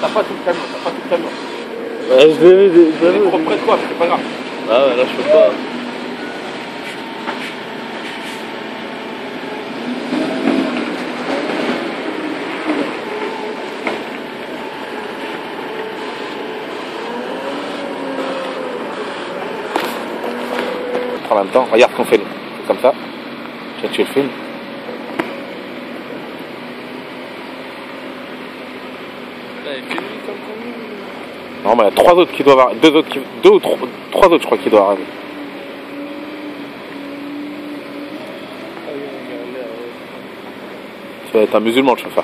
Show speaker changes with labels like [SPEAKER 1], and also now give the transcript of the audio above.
[SPEAKER 1] t'as pas tout le camion, t'as pas tout le camion.
[SPEAKER 2] Ouais, je l'ai vu.
[SPEAKER 1] Elle est trop près de toi, mais c'est pas grave.
[SPEAKER 2] Ah ouais, là je peux pas.
[SPEAKER 1] En même temps, regarde ce qu'on fait nous. C'est comme ça. Tu le filmes.
[SPEAKER 2] Là, il fait nuit comme ça.
[SPEAKER 1] Non, mais il y a trois autres qui doivent arriver. Deux ou trois autres, je crois, qui doivent arriver.
[SPEAKER 2] Ah oui, regarde là, ouais.
[SPEAKER 1] Tu vas être un musulman, le chauffeur.